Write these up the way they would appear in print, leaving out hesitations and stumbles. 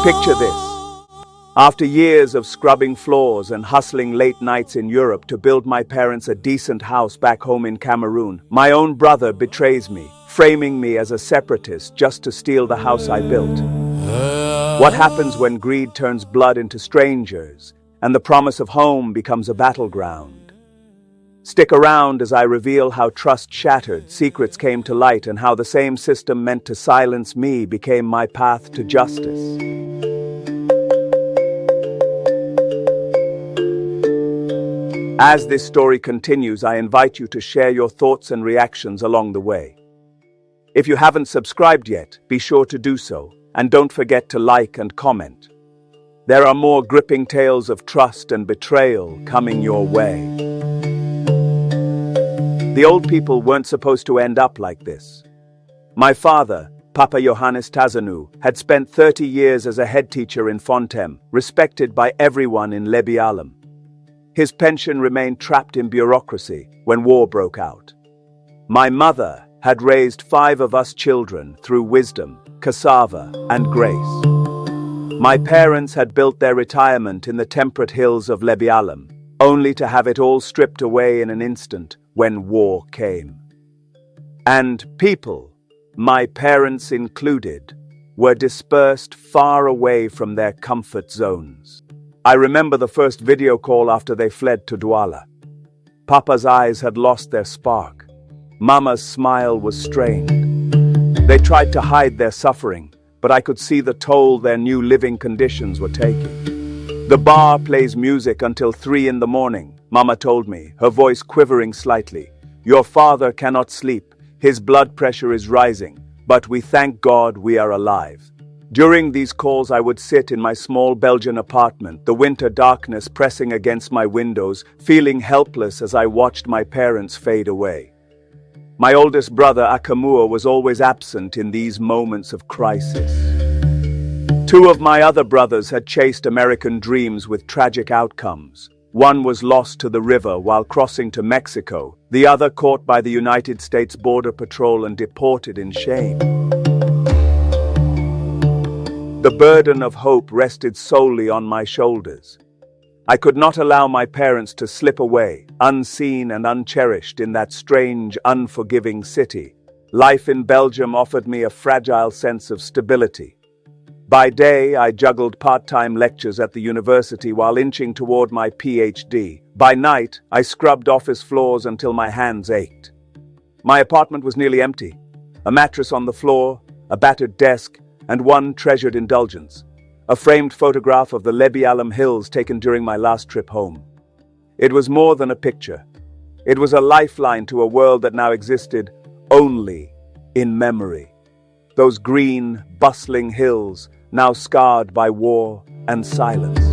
Picture this. After years of scrubbing floors and hustling late nights in Europe to build my parents a decent house back home in Cameroon, my own brother betrays me, framing me as a separatist just to steal the house I built. What happens when greed turns blood into strangers and the promise of home becomes a battleground? Stick around as I reveal how trust shattered, secrets came to light, and how the same system meant to silence me became my path to justice. As this story continues, I invite you to share your thoughts and reactions along the way. If you haven't subscribed yet, be sure to do so, and don't forget to like and comment. There are more gripping tales of trust and betrayal coming your way. The old people weren't supposed to end up like this. My father, Papa Johannes Tazanu, had spent 30 years as a head teacher in Confronting, respected by everyone in Belgium. His pension remained trapped in bureaucracy when war broke out. My mother had raised 5 of us children through wisdom, cassava, and grace. My parents had built their retirement in the temperate hills of Belgium, only to have it all stripped away in an instant when war came. And people, my parents included, were dispersed far away from their comfort zones. I remember the first video call after they fled to Douala. Papa's eyes had lost their spark. Mama's smile was strained. They tried to hide their suffering, but I could see the toll their new living conditions were taking. The bar plays music until 3 in the morning, Mama told me, her voice quivering slightly. Your father cannot sleep. His blood pressure is rising, but we thank God we are alive. During these calls, I would sit in my small Belgian apartment, the winter darkness pressing against my windows, feeling helpless as I watched my parents fade away. My oldest brother, Akamua, was always absent in these moments of crisis. 2 of my other brothers had chased American dreams with tragic outcomes. One was lost to the river while crossing to Mexico, the other caught by the United States Border Patrol and deported in shame. The burden of hope rested solely on my shoulders. I could not allow my parents to slip away, unseen and uncherished, in that strange, unforgiving city. Life in Belgium offered me a fragile sense of stability. By day, I juggled part-time lectures at the university while inching toward my PhD. By night, I scrubbed office floors until my hands ached. My apartment was nearly empty. A mattress on the floor, a battered desk, and one treasured indulgence, a framed photograph of the Belgium hills taken during my last trip home. It was more than a picture. It was a lifeline to a world that now existed only in memory. Those green, bustling hills, now scarred by war and silence.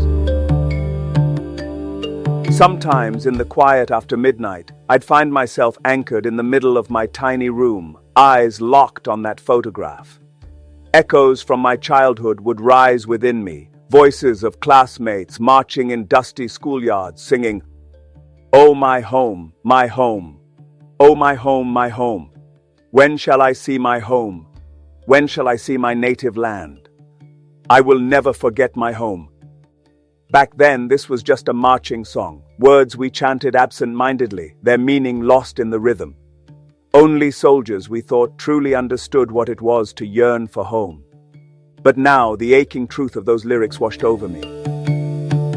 Sometimes, in the quiet after midnight, I'd find myself anchored in the middle of my tiny room, eyes locked on that photograph. Echoes from my childhood would rise within me, voices of classmates marching in dusty schoolyards singing, "Oh my home, my home. Oh my home, my home. When shall I see my home? When shall I see my native land? I will never forget my home." Back then, this was just a marching song, words we chanted absent-mindedly, their meaning lost in the rhythm. Only soldiers, we thought, truly understood what it was to yearn for home. But now, the aching truth of those lyrics washed over me.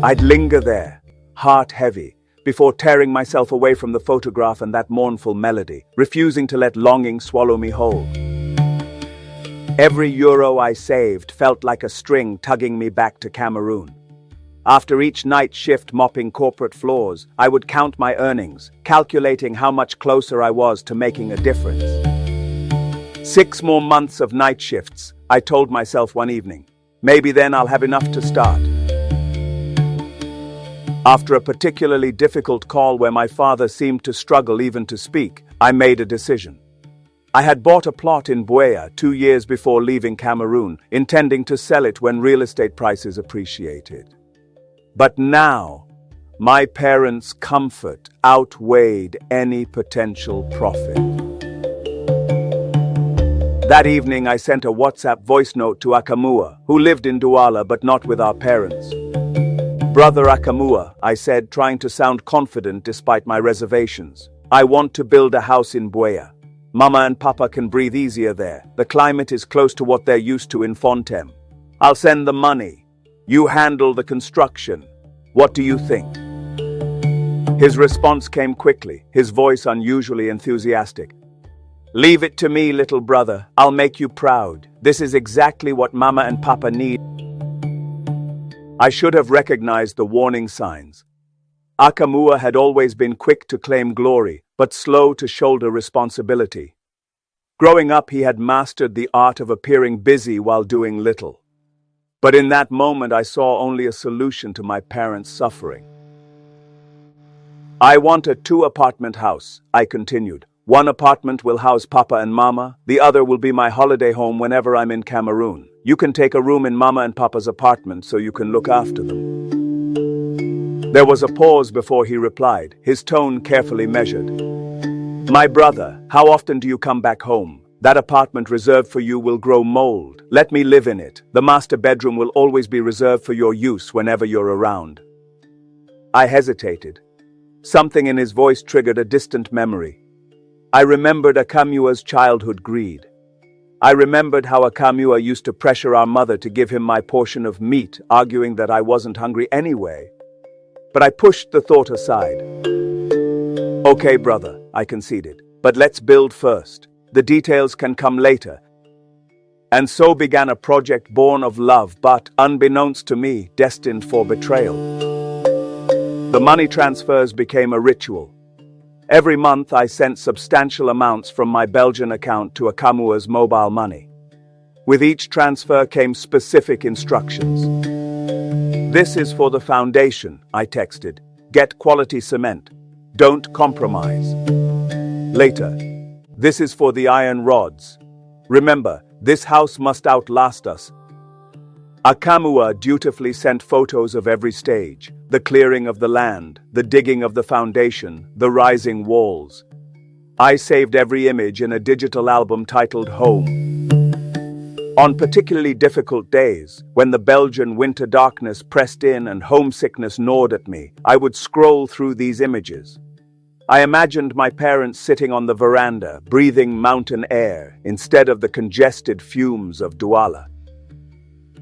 I'd linger there, heart heavy, before tearing myself away from the photograph and that mournful melody, refusing to let longing swallow me whole. Every euro I saved felt like a string tugging me back to Cameroon. After each night shift mopping corporate floors, I would count my earnings, calculating how much closer I was to making a difference. 6 more months of night shifts, I told myself one evening. Maybe then I'll have enough to start. After a particularly difficult call where my father seemed to struggle even to speak, I made a decision. I had bought a plot in Buea 2 years before leaving Cameroon, intending to sell it when real estate prices appreciated. But now, my parents' comfort outweighed any potential profit. That evening, I sent a WhatsApp voice note to Akamua, who lived in Douala but not with our parents. Brother Akamua, I said, trying to sound confident despite my reservations. I want to build a house in Buea. Mama and Papa can breathe easier there. The climate is close to what they're used to in Fontem. I'll send the money. You handle the construction. What do you think? His response came quickly, his voice unusually enthusiastic. Leave it to me, little brother. I'll make you proud. This is exactly what Mama and Papa need. I should have recognized the warning signs. Akamua had always been quick to claim glory, but slow to shoulder responsibility. Growing up, he had mastered the art of appearing busy while doing little. But in that moment, I saw only a solution to my parents' suffering. I want a 2-apartment house, I continued. One apartment will house Papa and Mama, the other will be my holiday home whenever I'm in Cameroon. You can take a room in Mama and Papa's apartment so you can look after them. There was a pause before he replied, his tone carefully measured. My brother, how often do you come back home? That apartment reserved for you will grow mold. Let me live in it. The master bedroom will always be reserved for your use whenever you're around. I hesitated. Something in his voice triggered a distant memory. I remembered Akamua's childhood greed. I remembered how Akamua used to pressure our mother to give him my portion of meat, arguing that I wasn't hungry anyway. But I pushed the thought aside. Okay, brother, I conceded, but let's build first. The details can come later. And so began a project born of love, but, unbeknownst to me, destined for betrayal. The money transfers became a ritual. Every month I sent substantial amounts from my Belgian account to Akamua's mobile money. With each transfer came specific instructions. This is for the foundation, I texted. Get quality cement. Don't compromise. Later, this is for the iron rods. Remember, this house must outlast us. Akamua dutifully sent photos of every stage, the clearing of the land, the digging of the foundation, the rising walls. I saved every image in a digital album titled Home. On particularly difficult days, when the Belgian winter darkness pressed in and homesickness gnawed at me, I would scroll through these images. I imagined my parents sitting on the veranda, breathing mountain air, instead of the congested fumes of Douala.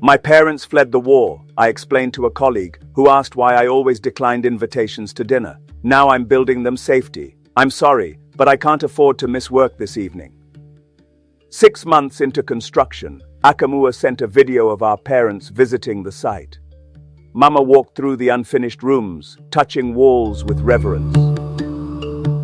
My parents fled the war, I explained to a colleague, who asked why I always declined invitations to dinner. Now I'm building them safety. I'm sorry, but I can't afford to miss work this evening. 6 months into construction, Akamua sent a video of our parents visiting the site. Mama walked through the unfinished rooms, touching walls with reverence.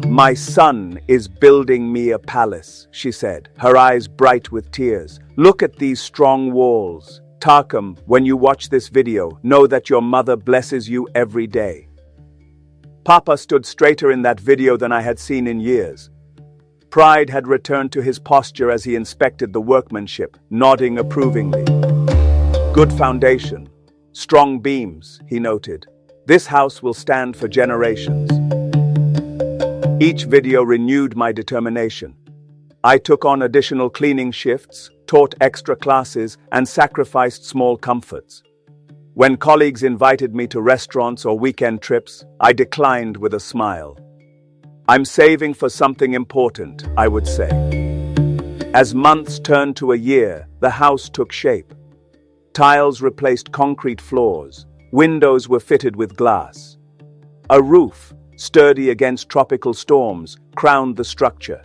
My son is building me a palace, she said, her eyes bright with tears. Look at these strong walls. Tarkum, when you watch this video, know that your mother blesses you every day. Papa stood straighter in that video than I had seen in years. Pride had returned to his posture as he inspected the workmanship, nodding approvingly. Good foundation. Strong beams, he noted. This house will stand for generations. Each video renewed my determination. I took on additional cleaning shifts, taught extra classes, and sacrificed small comforts. When colleagues invited me to restaurants or weekend trips, I declined with a smile. I'm saving for something important, I would say. As months turned to a year, the house took shape. Tiles replaced concrete floors, windows were fitted with glass. A roof, sturdy against tropical storms, crowned the structure.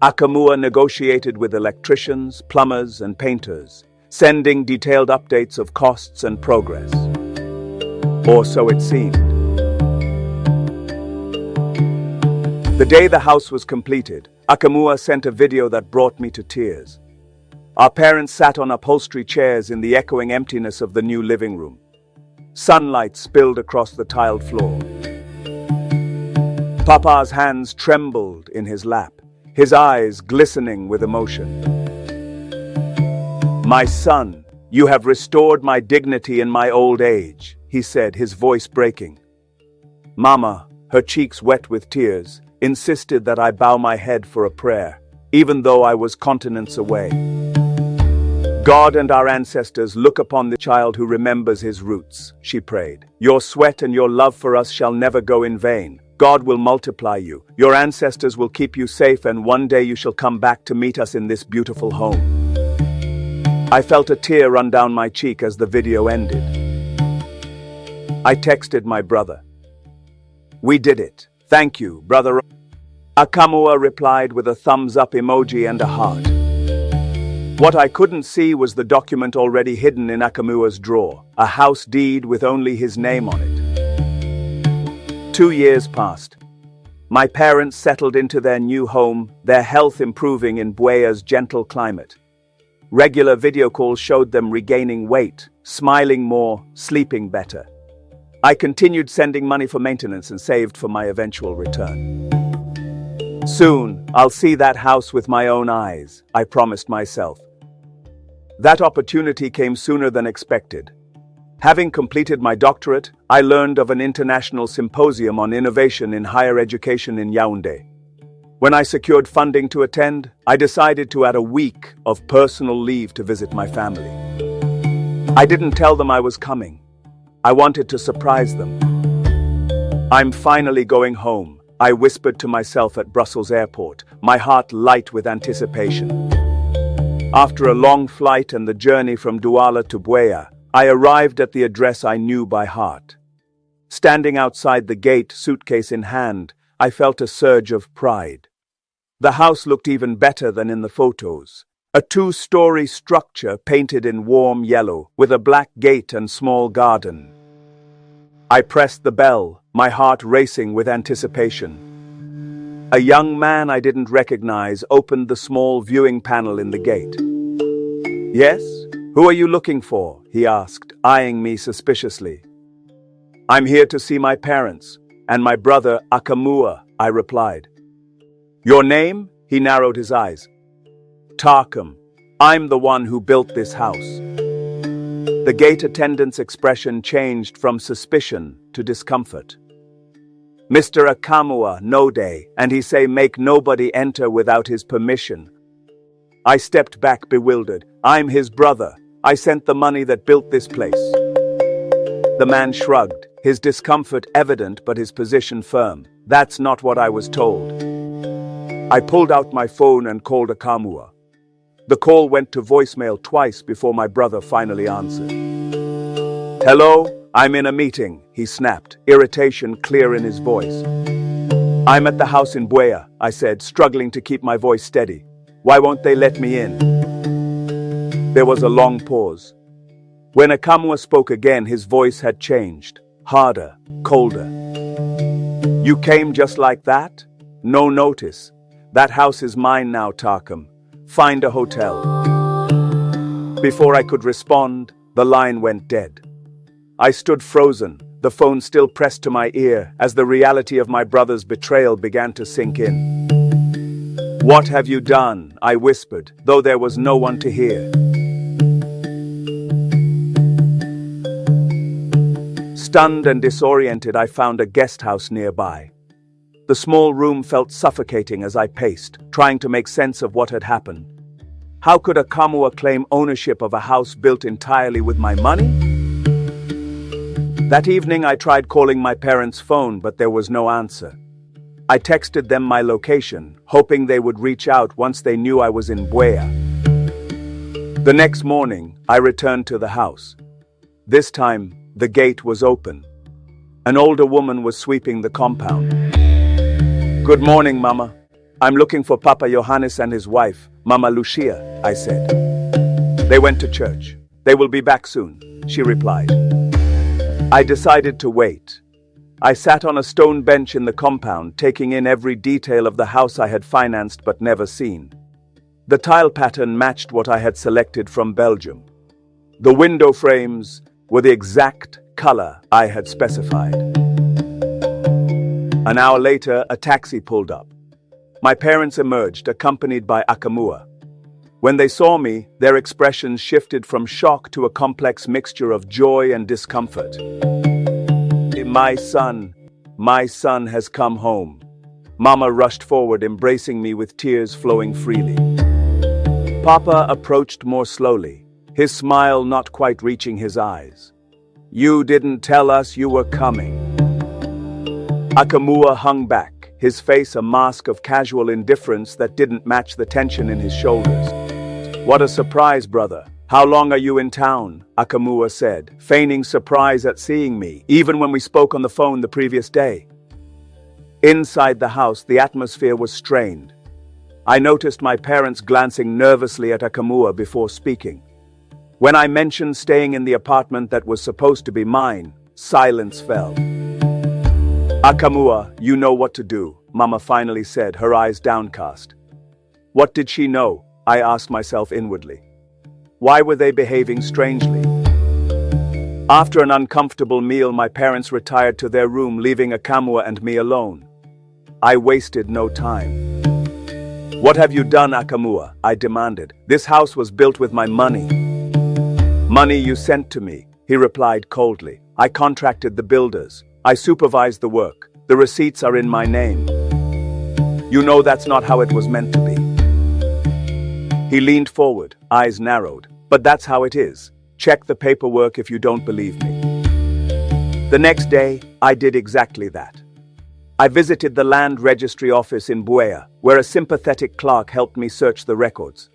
Akamua negotiated with electricians, plumbers, and painters, sending detailed updates of costs and progress. Or so it seemed. The day the house was completed, Akamua sent a video that brought me to tears. Our parents sat on upholstery chairs in the echoing emptiness of the new living room. Sunlight spilled across the tiled floor. Papa's hands trembled in his lap, his eyes glistening with emotion. My son, you have restored my dignity in my old age, he said, his voice breaking. Mama, her cheeks wet with tears, insisted that I bow my head for a prayer. even though I was continents away. God and our ancestors look upon the child who remembers his roots, she prayed. Your sweat and your love for us shall never go in vain. God will multiply you. Your ancestors will keep you safe, and one day you shall come back to meet us in this beautiful home. I felt a tear run down my cheek as the video ended. I texted my brother. We did it. Thank you, brother. Akamua replied with a thumbs up emoji and a heart. What I couldn't see was the document already hidden in Akamua's drawer, a house deed with only his name on it. 2 years passed. My parents settled into their new home, their health improving in Buea's gentle climate. Regular video calls showed them regaining weight, smiling more, sleeping better. I continued sending money for maintenance and saved for my eventual return. Soon, I'll see that house with my own eyes, I promised myself. That opportunity came sooner than expected. Having completed my doctorate, I learned of an international symposium on innovation in higher education in Yaoundé. When I secured funding to attend, I decided to add a week of personal leave to visit my family. I didn't tell them I was coming. I wanted to surprise them. I'm finally going home, I whispered to myself at Brussels airport, my heart light with anticipation. After a long flight and the journey from Douala to Buea, I arrived at the address I knew by heart. Standing outside the gate, suitcase in hand, I felt a surge of pride. The house looked even better than in the photos. A 2-story structure painted in warm yellow, with a black gate and small garden. I pressed the bell, my heart racing with anticipation. A young man I didn't recognize opened the small viewing panel in the gate. Yes? Who are you looking for? He asked, eyeing me suspiciously. I'm here to see my parents, and my brother Akamua, I replied. Your name? He narrowed his eyes. Tarkham. I'm the one who built this house. The gate attendant's expression changed from suspicion to discomfort. Mr. Akamua, no day, and he say make nobody enter without his permission. I stepped back bewildered. I'm his brother. I sent the money that built this place. The man shrugged, his discomfort evident but his position firm. That's not what I was told. I pulled out my phone and called Akamua. The call went to voicemail twice before my brother finally answered. Hello? I'm in a meeting, he snapped, irritation clear in his voice. I'm at the house in Buea, I said, struggling to keep my voice steady. Why won't they let me in? There was a long pause. When Akamua spoke again, his voice had changed, harder, colder. You came just like that? No notice. That house is mine now, Tarkham. Find a hotel. Before I could respond, the line went dead. I stood frozen, the phone still pressed to my ear as the reality of my brother's betrayal began to sink in. What have you done? I whispered, though there was no one to hear. Stunned and disoriented, I found a guest house nearby. The small room felt suffocating as I paced, trying to make sense of what had happened. How could Akamua claim ownership of a house built entirely with my money? That evening I tried calling my parents' phone, but there was no answer. I texted them my location, hoping they would reach out once they knew I was in Buea. The next morning, I returned to the house. This time, the gate was open. An older woman was sweeping the compound. Good morning, Mama. I'm looking for Papa Johannes and his wife, Mama Lucia, I said. They went to church. They will be back soon, she replied. I decided to wait. I sat on a stone bench in the compound, taking in every detail of the house I had financed but never seen. The tile pattern matched what I had selected from Belgium. The window frames were the exact color I had specified. An hour later, a taxi pulled up. My parents emerged, accompanied by Akamua. When they saw me, their expressions shifted from shock to a complex mixture of joy and discomfort. My son has come home. Mama rushed forward, embracing me with tears flowing freely. Papa approached more slowly, his smile not quite reaching his eyes. "You didn't tell us you were coming." Akamua hung back, his face a mask of casual indifference that didn't match the tension in his shoulders. "What a surprise, brother. How long are you in town?" Akamua said, feigning surprise at seeing me, even when we spoke on the phone the previous day. Inside the house, the atmosphere was strained. I noticed my parents glancing nervously at Akamua before speaking. When I mentioned staying in the apartment that was supposed to be mine, silence fell. "Akamua, you know what to do," Mama finally said, her eyes downcast. What did she know? I asked myself inwardly. Why were they behaving strangely? After an uncomfortable meal, my parents retired to their room, leaving Akamua and me alone. I wasted no time. "What have you done, Akamua?" I demanded. "This house was built with my money." "Money you sent to me," he replied coldly. "I contracted the builders. I supervised the work. The receipts are in my name." "You know that's not how it was meant to be." He leaned forward, eyes narrowed. "But that's how it is. Check the paperwork if you don't believe me." The next day, I did exactly that. I visited the land registry office in Buea, where a sympathetic clerk helped me search the records.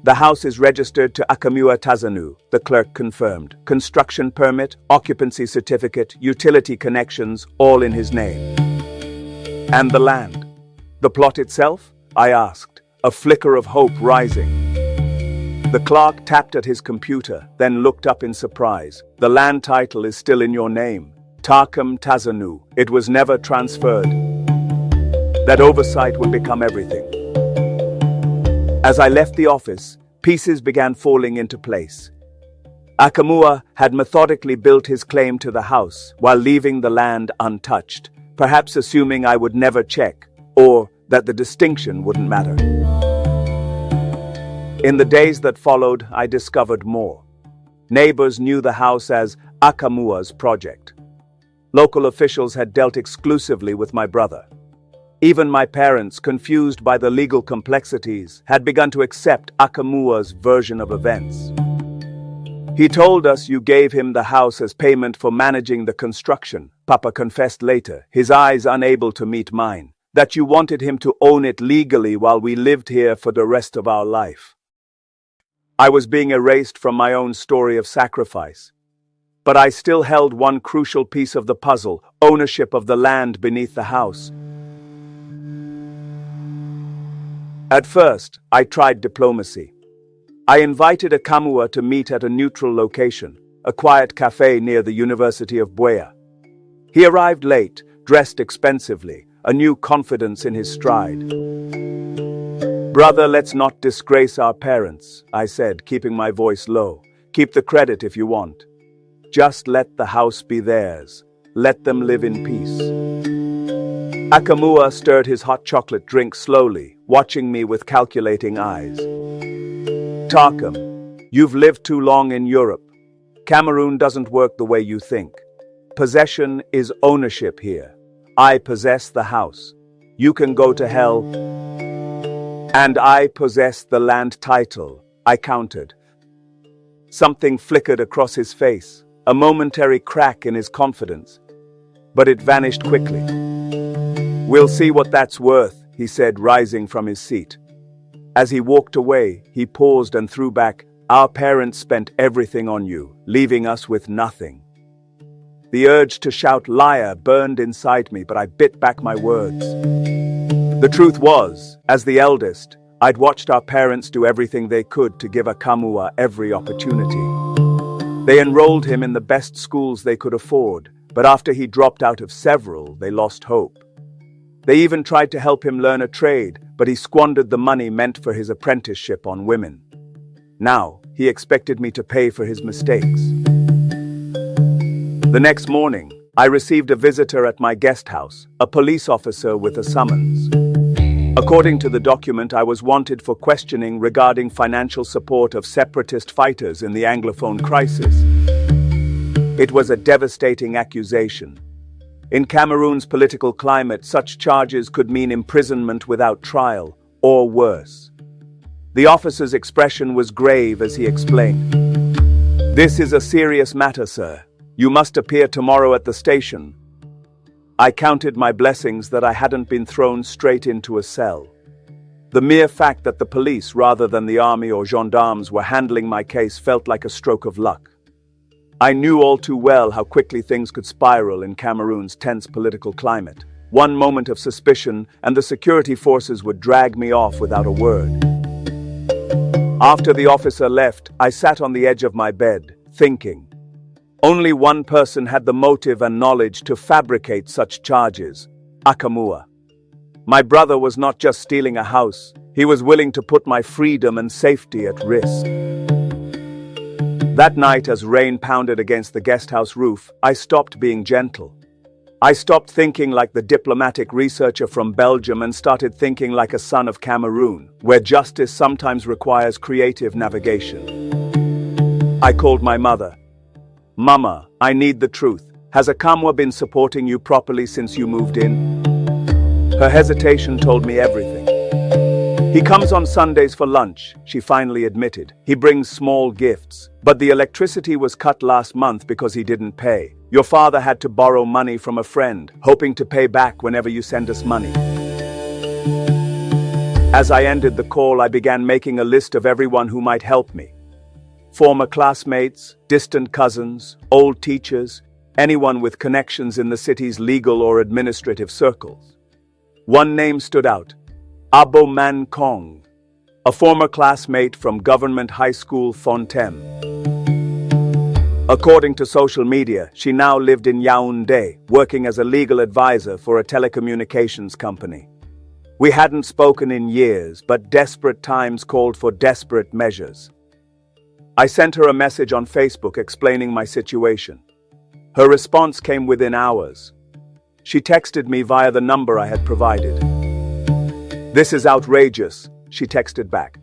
"The house is registered to Akamua Tazanu," the clerk confirmed. "Construction permit, occupancy certificate, utility connections, all in his name." "And the land? The plot itself?" I asked, a flicker of hope rising. The clerk tapped at his computer, then looked up in surprise. "The land title is still in your name. Tarkum Tazanu. It was never transferred." That oversight would become everything. As I left the office, pieces began falling into place. Akamua had methodically built his claim to the house while leaving the land untouched, perhaps assuming I would never check, or that the distinction wouldn't matter. In the days that followed, I discovered more. Neighbors knew the house as Akamua's project. Local officials had dealt exclusively with my brother. Even my parents, confused by the legal complexities, had begun to accept Akamua's version of events. "He told us you gave him the house as payment for managing the construction," Papa confessed later, his eyes unable to meet mine. "That you wanted him to own it legally while we lived here for the rest of our life." I was being erased from my own story of sacrifice. But I still held one crucial piece of the puzzle: ownership of the land beneath the house. At first, I tried diplomacy. I invited Akamua to meet at a neutral location, a quiet cafe near the University of Buea. He arrived late, dressed expensively, a new confidence in his stride. "Brother, let's not disgrace our parents," I said, keeping my voice low. "Keep the credit if you want. Just let the house be theirs. Let them live in peace." Akamua stirred his hot chocolate drink slowly, watching me with calculating eyes. "Tarkum, you've lived too long in Europe. Cameroon doesn't work the way you think. Possession is ownership here. I possess the house. You can go to hell. And I possess the land title," I countered. Something flickered across his face, a momentary crack in his confidence. But it vanished quickly. "We'll see what that's worth," he said, rising from his seat. As he walked away, he paused and threw back, "Our parents spent everything on you, leaving us with nothing." The urge to shout "liar" burned inside me, but I bit back my words. The truth was, as the eldest, I'd watched our parents do everything they could to give Akamua every opportunity. They enrolled him in the best schools they could afford, but after he dropped out of several, they lost hope. They even tried to help him learn a trade, but he squandered the money meant for his apprenticeship on women. Now, he expected me to pay for his mistakes. The next morning, I received a visitor at my guest house, a police officer with a summons. According to the document, I was wanted for questioning regarding financial support of separatist fighters in the Anglophone crisis. It was a devastating accusation. In Cameroon's political climate, such charges could mean imprisonment without trial, or worse. The officer's expression was grave as he explained. "This is a serious matter, sir. You must appear tomorrow at the station." I counted my blessings that I hadn't been thrown straight into a cell. The mere fact that the police, rather than the army or gendarmes, were handling my case felt like a stroke of luck. I knew all too well how quickly things could spiral in Cameroon's tense political climate. One moment of suspicion, and the security forces would drag me off without a word. After the officer left, I sat on the edge of my bed, thinking. Only one person had the motive and knowledge to fabricate such charges: Akamua. My brother was not just stealing a house, he was willing to put my freedom and safety at risk. That night, as rain pounded against the guest house roof, I stopped being gentle. I stopped thinking like the diplomatic researcher from Belgium and started thinking like a son of Cameroon, where justice sometimes requires creative navigation. I called my mother. "Mama, I need the truth. Has Akamwa been supporting you properly since you moved in?" Her hesitation told me everything. "He comes on Sundays for lunch," she finally admitted. "He brings small gifts. But the electricity was cut last month because he didn't pay. Your father had to borrow money from a friend, hoping to pay back whenever you send us money." As I ended the call, I began making a list of everyone who might help me. Former classmates, distant cousins, old teachers, anyone with connections in the city's legal or administrative circles. One name stood out: Aboman Kong, a former classmate from Government High School Fontem. According to social media, she now lived in Yaoundé, working as a legal advisor for a telecommunications company. We hadn't spoken in years, but desperate times called for desperate measures. I sent her a message on Facebook explaining my situation. Her response came within hours. She texted me via the number I had provided. "This is outrageous," she texted back.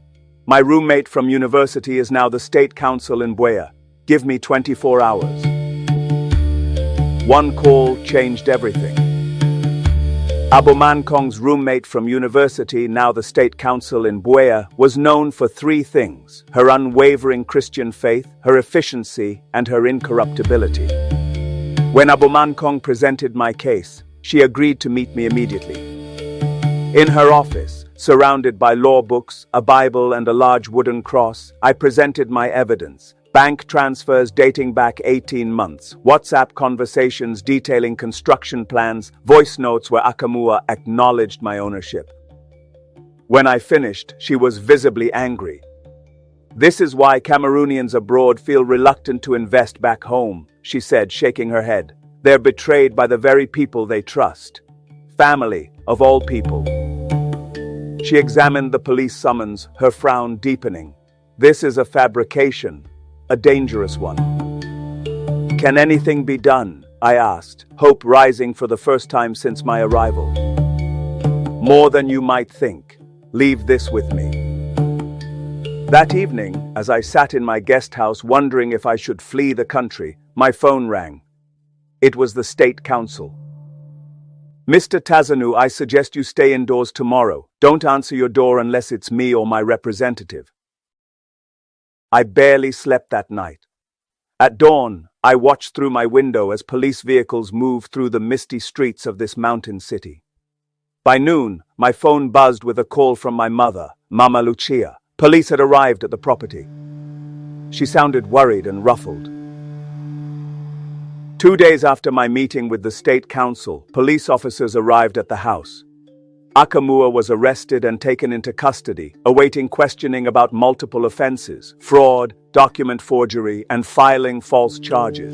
"My roommate from university is now the state council in Buea. Give me 24 hours." One call changed everything. Aboman Kong's roommate from university, now the state council in Buea, was known for three things: her unwavering Christian faith, her efficiency, and her incorruptibility. When Aboman Kong presented my case, she agreed to meet me immediately. In her office, surrounded by law books, a Bible, and a large wooden cross, I presented my evidence. Bank transfers dating back 18 months, WhatsApp conversations detailing construction plans, voice notes where Akamua acknowledged my ownership. When I finished, she was visibly angry. "This is why Cameroonians abroad feel reluctant to invest back home," she said, shaking her head. "They're betrayed by the very people they trust. Family, of all people." She examined the police summons, her frown deepening. "This is a fabrication. A dangerous one." "Can anything be done?" I asked, hope rising for the first time since my arrival. "More than you might think. Leave this with me." That evening, as I sat in my guest house wondering if I should flee the country, my phone rang. It was the state council. "Mr. Tazanu, I suggest you stay indoors tomorrow. Don't answer your door unless it's me or my representative." I barely slept that night. At dawn, I watched through my window as police vehicles moved through the misty streets of this mountain city. By noon, my phone buzzed with a call from my mother, Mama Lucia. Police had arrived at the property. She sounded worried and ruffled. 2 days after my meeting with the state council, police officers arrived at the house. Akamua was arrested and taken into custody, awaiting questioning about multiple offenses: fraud, document forgery, and filing false charges.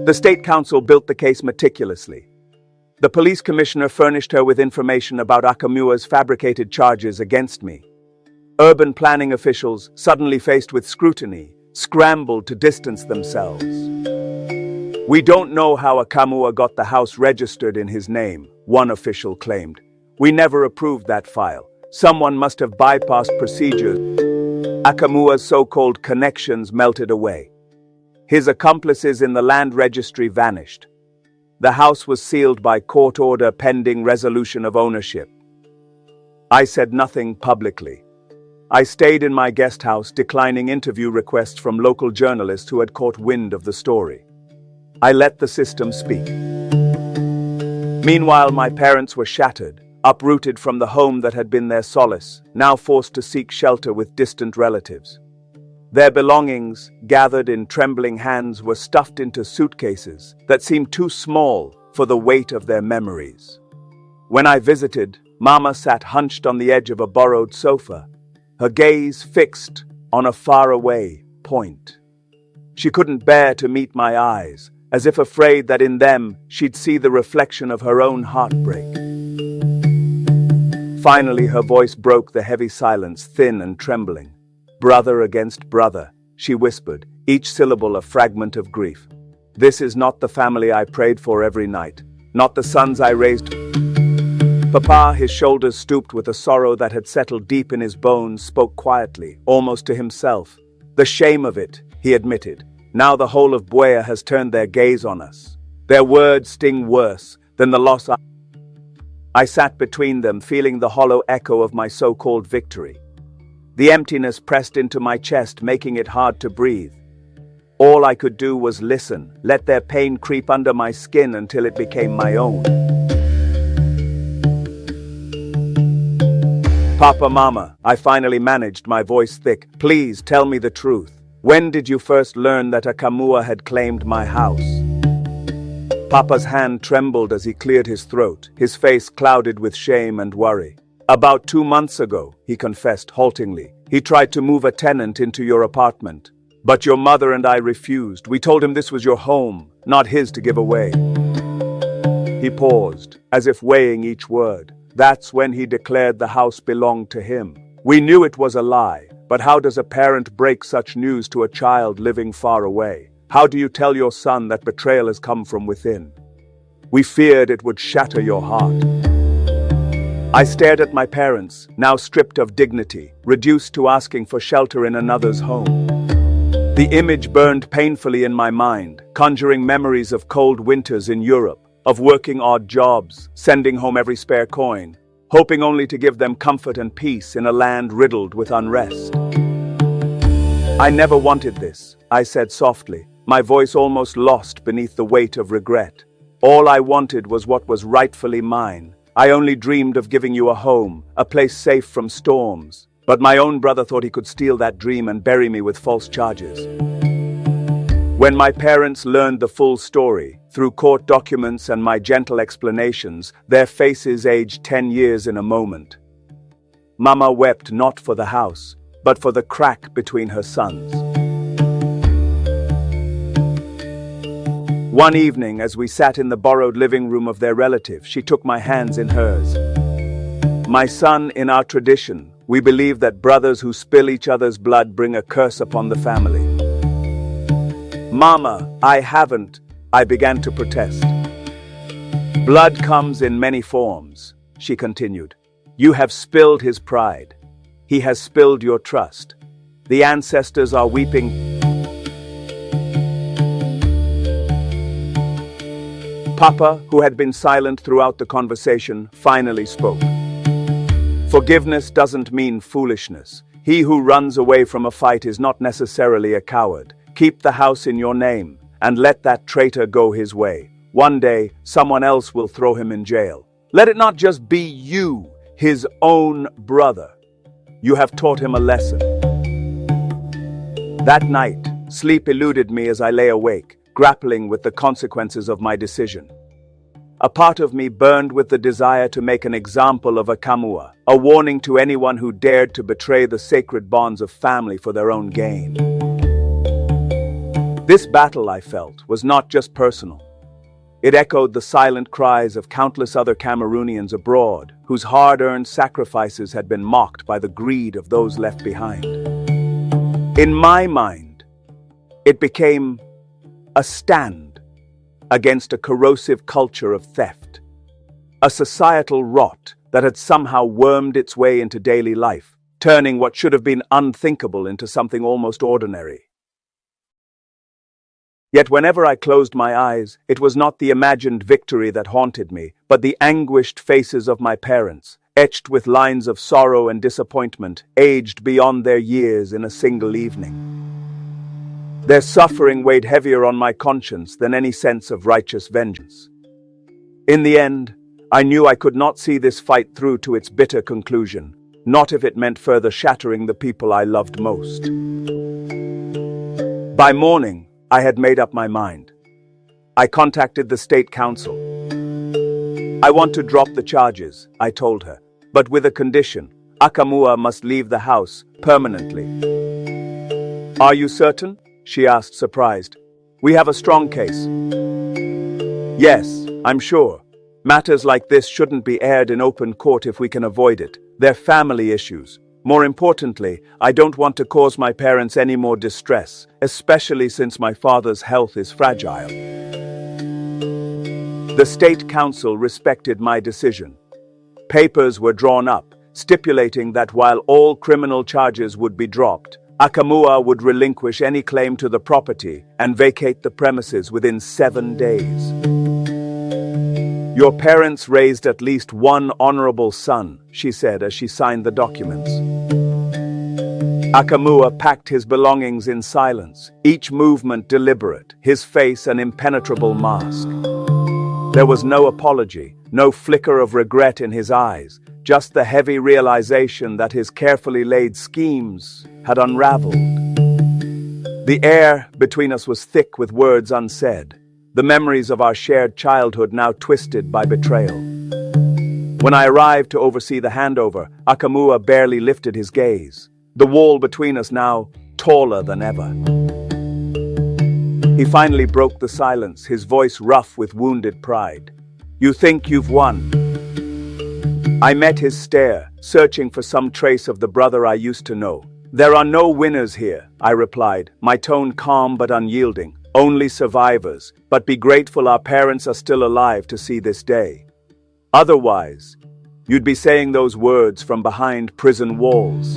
The State Council built the case meticulously. The police commissioner furnished her with information about Akamua's fabricated charges against me. Urban planning officials, suddenly faced with scrutiny, scrambled to distance themselves. "We don't know how Akamua got the house registered in his name," one official claimed. "We never approved that file. Someone must have bypassed procedures." Akamua's so-called connections melted away. His accomplices in the land registry vanished. The house was sealed by court order pending resolution of ownership. I said nothing publicly. I stayed in my guest house, declining interview requests from local journalists who had caught wind of the story. I let the system speak. Meanwhile, my parents were shattered, uprooted from the home that had been their solace, now forced to seek shelter with distant relatives. Their belongings, gathered in trembling hands, were stuffed into suitcases that seemed too small for the weight of their memories. When I visited, Mama sat hunched on the edge of a borrowed sofa, her gaze fixed on a faraway point. She couldn't bear to meet my eyes, as if afraid that in them she'd see the reflection of her own heartbreak. Finally, her voice broke the heavy silence, thin and trembling. "Brother against brother," she whispered, each syllable a fragment of grief. "This is not the family I prayed for every night, not the sons I raised." Papa, his shoulders stooped with a sorrow that had settled deep in his bones, spoke quietly, almost to himself. "The shame of it," he admitted. "Now the whole of Buea has turned their gaze on us. Their words sting worse than the loss I sat between them, feeling the hollow echo of my so-called victory. The emptiness pressed into my chest, making it hard to breathe. All I could do was listen, let their pain creep under my skin until it became my own. "Papa, Mama," I finally managed, my voice thick, "please tell me the truth. When did you first learn that a Kamua had claimed my house?" Papa's hand trembled as he cleared his throat, his face clouded with shame and worry. "About 2 months ago," he confessed haltingly. "He tried to move a tenant into your apartment. But your mother and I refused. We told him this was your home, not his to give away." He paused, as if weighing each word. "That's when he declared the house belonged to him. We knew it was a lie, but how does a parent break such news to a child living far away? How do you tell your son that betrayal has come from within? We feared it would shatter your heart." I stared at my parents, now stripped of dignity, reduced to asking for shelter in another's home. The image burned painfully in my mind, conjuring memories of cold winters in Europe, of working odd jobs, sending home every spare coin, hoping only to give them comfort and peace in a land riddled with unrest. "I never wanted this," I said softly, my voice almost lost beneath the weight of regret. "All I wanted was what was rightfully mine. I only dreamed of giving you a home, a place safe from storms. But my own brother thought he could steal that dream and bury me with false charges." When my parents learned the full story, through court documents and my gentle explanations, their faces aged 10 years in a moment. Mama wept not for the house, but for the crack between her sons. One evening, as we sat in the borrowed living room of their relative, she took my hands in hers. "My son, in our tradition, we believe that brothers who spill each other's blood bring a curse upon the family." "Mama, I haven't," I began to protest. "Blood comes in many forms," she continued. "You have spilled his pride. He has spilled your trust. The ancestors are weeping." Papa, who had been silent throughout the conversation, finally spoke. "Forgiveness doesn't mean foolishness. He who runs away from a fight is not necessarily a coward. Keep the house in your name, and let that traitor go his way. One day, someone else will throw him in jail. Let it not just be you, his own brother. You have taught him a lesson." That night, sleep eluded me as I lay awake, grappling with the consequences of my decision. A part of me burned with the desire to make an example of a Kamua, a warning to anyone who dared to betray the sacred bonds of family for their own gain. This battle, I felt, was not just personal. It echoed the silent cries of countless other Cameroonians abroad, whose hard-earned sacrifices had been mocked by the greed of those left behind. In my mind, it became a stand against a corrosive culture of theft, a societal rot that had somehow wormed its way into daily life, turning what should have been unthinkable into something almost ordinary. Yet whenever I closed my eyes, it was not the imagined victory that haunted me, but the anguished faces of my parents, etched with lines of sorrow and disappointment, aged beyond their years in a single evening. Their suffering weighed heavier on my conscience than any sense of righteous vengeance. In the end, I knew I could not see this fight through to its bitter conclusion, not if it meant further shattering the people I loved most. By morning, I had made up my mind. I contacted the state council. I want to drop the charges, I told her, but with a condition. Akamua must leave the house permanently. Are you certain? She asked, surprised. We have a strong case. Yes, I'm sure. Matters like this shouldn't be aired in open court if we can avoid it. They're family issues. More importantly, I don't want to cause my parents any more distress, especially since my father's health is fragile. The state council respected my decision. Papers were drawn up, stipulating that while all criminal charges would be dropped, Akamua would relinquish any claim to the property and vacate the premises within 7 days. Your parents raised at least one honorable son, she said as she signed the documents. Akamua packed his belongings in silence, each movement deliberate, his face an impenetrable mask. There was no apology, no flicker of regret in his eyes, just the heavy realization that his carefully laid schemes had unraveled. The air between us was thick with words unsaid, the memories of our shared childhood now twisted by betrayal. When I arrived to oversee the handover, Akamua barely lifted his gaze, the wall between us now taller than ever. He finally broke the silence, his voice rough with wounded pride. You think you've won? I met his stare, searching for some trace of the brother I used to know. There are no winners here, I replied, my tone calm but unyielding. Only survivors, but be grateful our parents are still alive to see this day. Otherwise, you'd be saying those words from behind prison walls.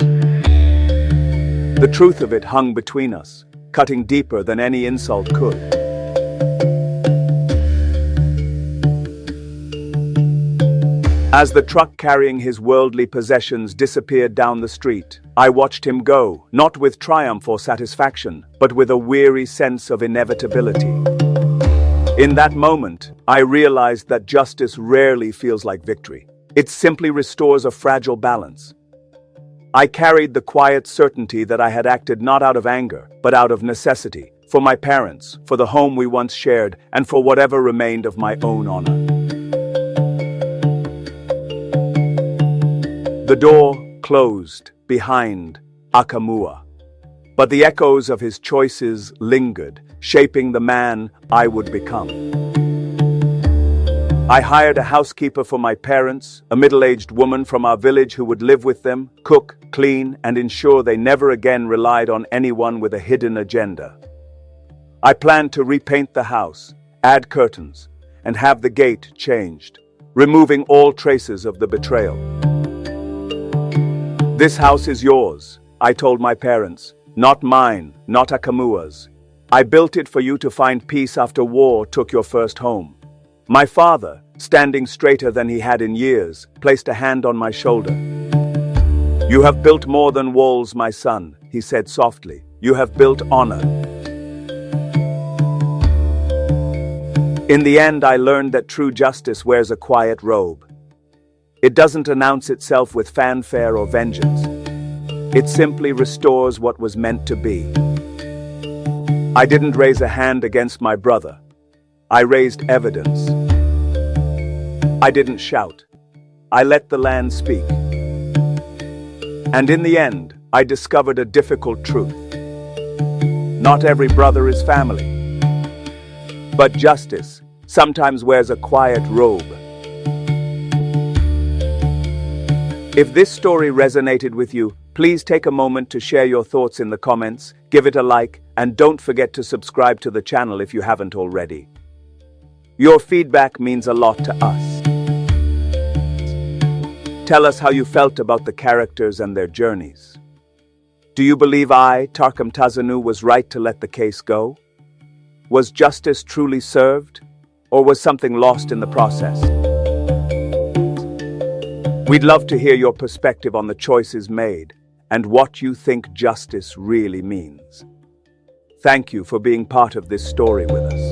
The truth of it hung between us, cutting deeper than any insult could. As the truck carrying his worldly possessions disappeared down the street, I watched him go, not with triumph or satisfaction, but with a weary sense of inevitability. In that moment, I realized that justice rarely feels like victory. It simply restores a fragile balance. I carried the quiet certainty that I had acted not out of anger, but out of necessity, for my parents, for the home we once shared, and for whatever remained of my own honor. The door closed behind Akamua, but the echoes of his choices lingered, shaping the man I would become. I hired a housekeeper for my parents, a middle-aged woman from our village who would live with them, cook, clean, and ensure they never again relied on anyone with a hidden agenda. I planned to repaint the house, add curtains, and have the gate changed, removing all traces of the betrayal. This house is yours, I told my parents, not mine, not Akamua's. I built it for you to find peace after war took your first home. My father, standing straighter than he had in years, placed a hand on my shoulder. You have built more than walls, my son, he said softly. You have built honor. In the end, I learned that true justice wears a quiet robe. It doesn't announce itself with fanfare or vengeance. It simply restores what was meant to be. I didn't raise a hand against my brother. I raised evidence. I didn't shout. I let the land speak. And in the end, I discovered a difficult truth. Not every brother is family. But justice sometimes wears a quiet robe. If this story resonated with you, please take a moment to share your thoughts in the comments, give it a like, and don't forget to subscribe to the channel if you haven't already. Your feedback means a lot to us. Tell us how you felt about the characters and their journeys. Do you believe I, Tarkam Tazanu, was right to let the case go? Was justice truly served, or was something lost in the process? We'd love to hear your perspective on the choices made and what you think justice really means. Thank you for being part of this story with us.